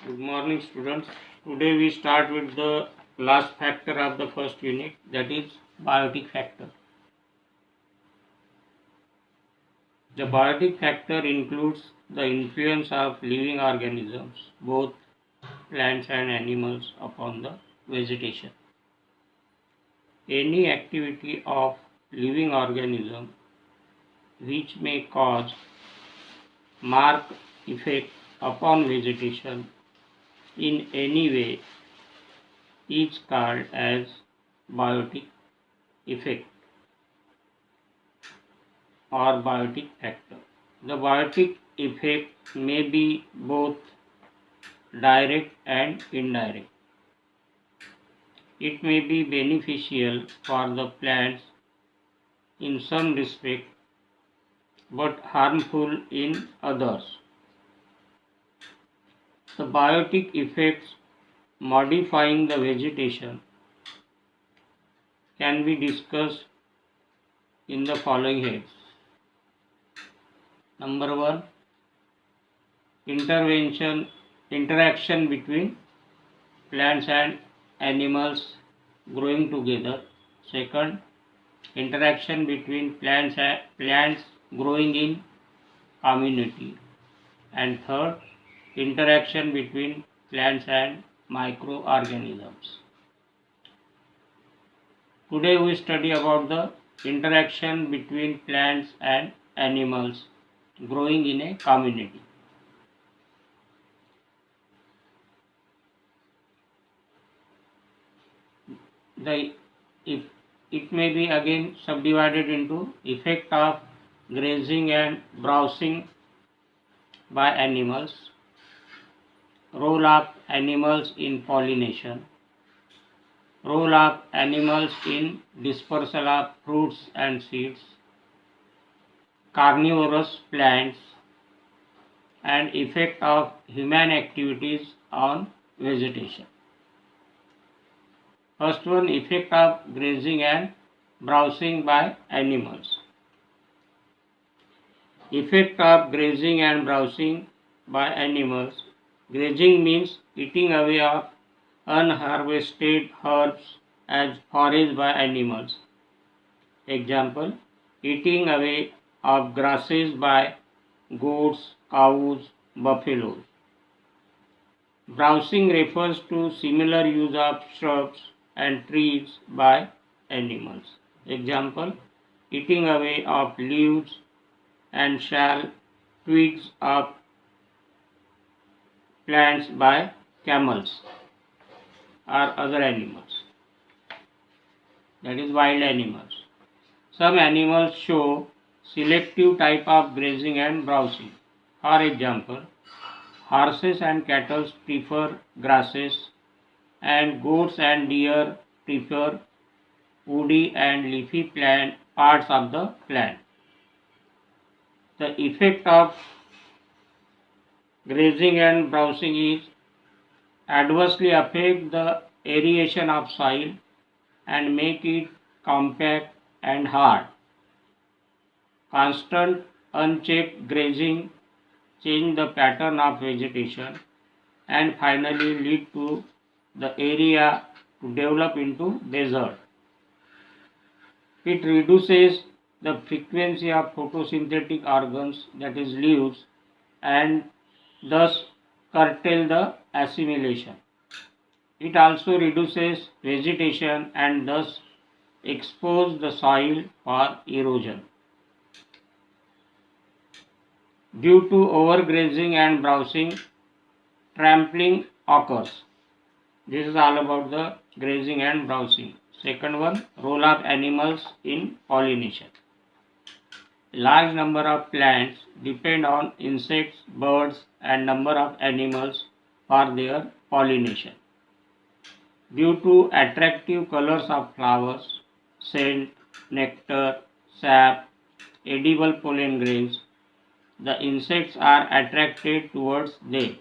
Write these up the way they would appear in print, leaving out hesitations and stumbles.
Good morning, students. Today we start with the last factor of the first unit, that is biotic factor. The biotic factor includes the influence of living organisms, both plants and animals, upon the vegetation. Any activity of living organism which may cause marked effect upon vegetation in any way is called as biotic effect or biotic factor. The biotic effect may be both direct and indirect. It may be beneficial for the plants in some respect but harmful in others. The biotic effects modifying the vegetation can be discussed in the following heads. Number 1, interaction between plants and animals growing together. Second, interaction between plants growing in community. And third, interaction between plants and microorganisms. Today we study about the interaction between plants and animals growing in a community. It may be again subdivided into effect of grazing and browsing by animals, role of animals in pollination, role of animals in dispersal of fruits and seeds, carnivorous plants, and effect of human activities on vegetation. First one, effect of grazing and browsing by animals. Effect of grazing and browsing by animals. Grazing means eating away of unharvested herbs as foraged by animals. Example, eating away of grasses by goats, cows, buffaloes. Browsing refers to similar use of shrubs and trees by animals. Example, eating away of leaves and shall twigs of plants by camels or other animals, that is wild animals. Some animals show selective type of grazing and browsing. For example, horses and cattle prefer grasses and goats and deer prefer woody and leafy parts of the plant. The effect of grazing and browsing is adversely affect the aeration of soil and make it compact and hard. Constant unchecked grazing change the pattern of vegetation and finally lead to the area to develop into desert. It reduces the frequency of photosynthetic organs, that is leaves, and thus curtail the assimilation. It also reduces vegetation and thus expose the soil for erosion. Due to overgrazing and browsing, trampling occurs. This is all about the grazing and browsing. Second one, role of animals in pollination. Large number of plants depend on insects, birds, and number of animals for their pollination. Due to attractive colors of flowers, scent, nectar, sap, edible pollen grains, the insects are attracted towards them.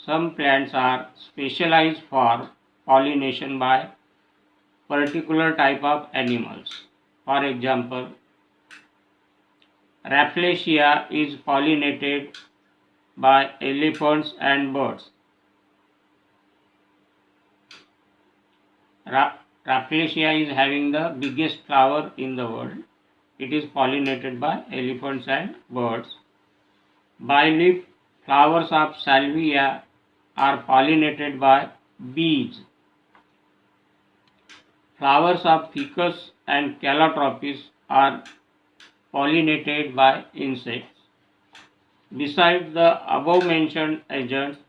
Some plants are specialized for pollination by particular type of animals. For example, Rafflesia is pollinated by elephants and birds. Rafflesia is having the biggest flower in the world. It is pollinated by elephants and birds. Bi-leaf flowers of salvia are pollinated by bees. Flowers of ficus and calotropis are pollinated by insects. Besides the above mentioned agents,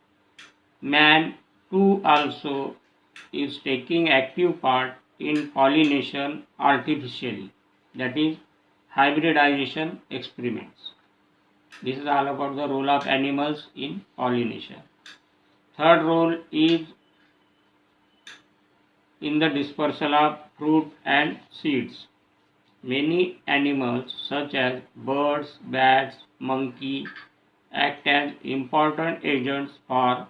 man too also is taking active part in pollination artificially, that is hybridization experiments. This is all about the role of animals in pollination. Third role is in the dispersal of fruit and seeds. Many animals such as birds, bats, monkey act as important agents for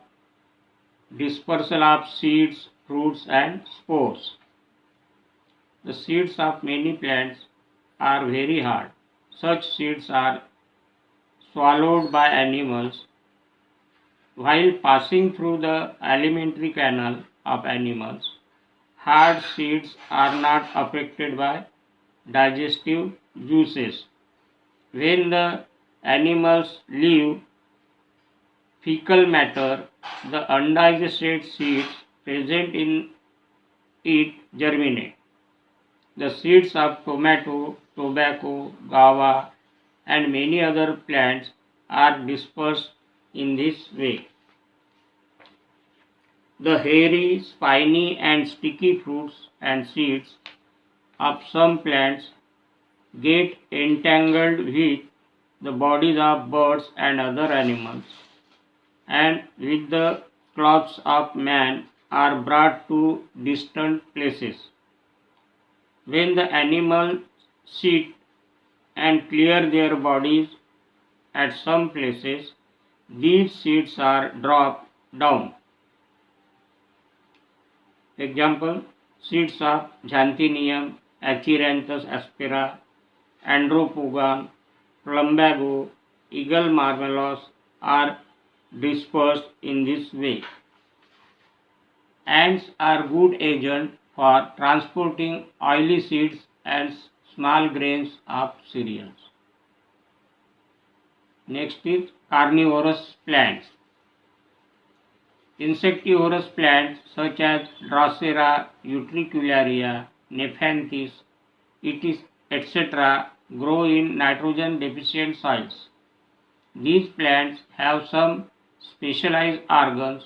dispersal of seeds, fruits and spores. The seeds of many plants are very hard. Such seeds are swallowed by animals while passing through the alimentary canal of animals. Hard seeds are not affected by digestive juices. When the animals leave fecal matter, the undigested seeds present in it germinate. The seeds of tomato, tobacco, guava, and many other plants are dispersed in this way. The hairy, spiny, and sticky fruits and seeds of some plants get entangled with the bodies of birds and other animals, and with the clothes of man are brought to distant places. When the animals sit and clear their bodies at some places, these seeds are dropped down. Example, seeds of Xanthinium, Acheranthus aspera, Andropogon, plumbago, eagle marmelos are dispersed in this way. Ants are good agent for transporting oily seeds and small grains of cereals. Next is carnivorous plants. Insectivorous plants such as Drosera, Utricularia, Nephanthis, etc. grow in nitrogen deficient soils. These plants have some specialized organs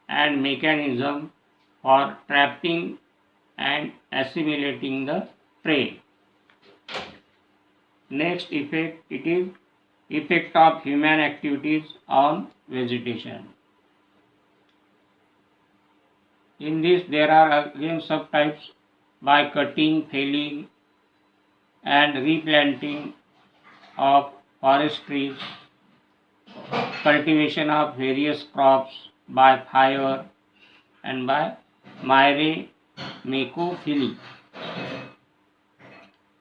and mechanism for trapping and assimilating the prey. Next effect, it is effect of human activities on vegetation. In this there are again subtypes by cutting, felling and replanting of forest trees, cultivation of various crops by fire and by myriamecophily.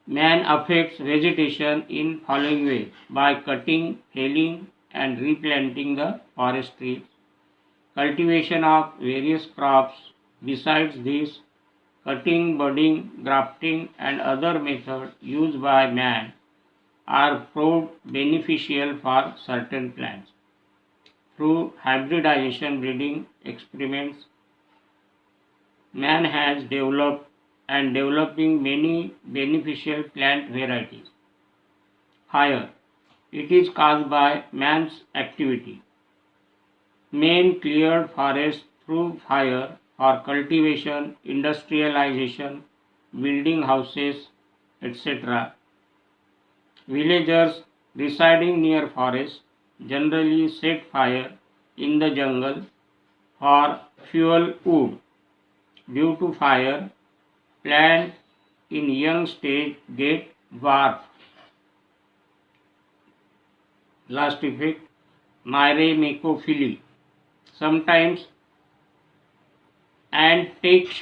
Man affects vegetation in following way: by cutting, felling and replanting the forest trees, cultivation of various crops. Besides this, cutting, budding, grafting and other methods used by man are proved beneficial for certain plants. Through hybridization breeding experiments, man has developed and developing many beneficial plant varieties. Fire. It is caused by man's activity. Man cleared forests through fire for cultivation, industrialization, building houses, etc. Villagers residing near forests generally set fire in the jungle for fuel wood. Due to fire, plants in young stage get dwarf. Last effect, myriamecophily. Sometimes ants take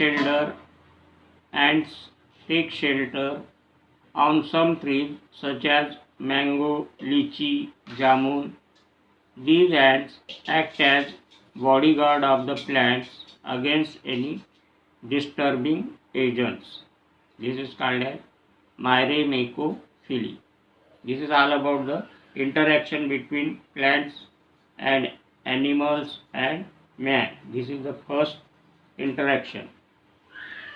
shelter on some trees such as mango, lychee, jamun. These ants act as bodyguard of the plants against any disturbing agents. This is called as myrmecophily. This is all about the interaction between plants and animals and man. This is the first interaction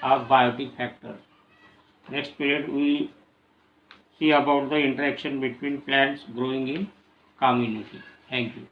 of biotic factors. Next period we see about the interaction between plants growing in community. Thank you.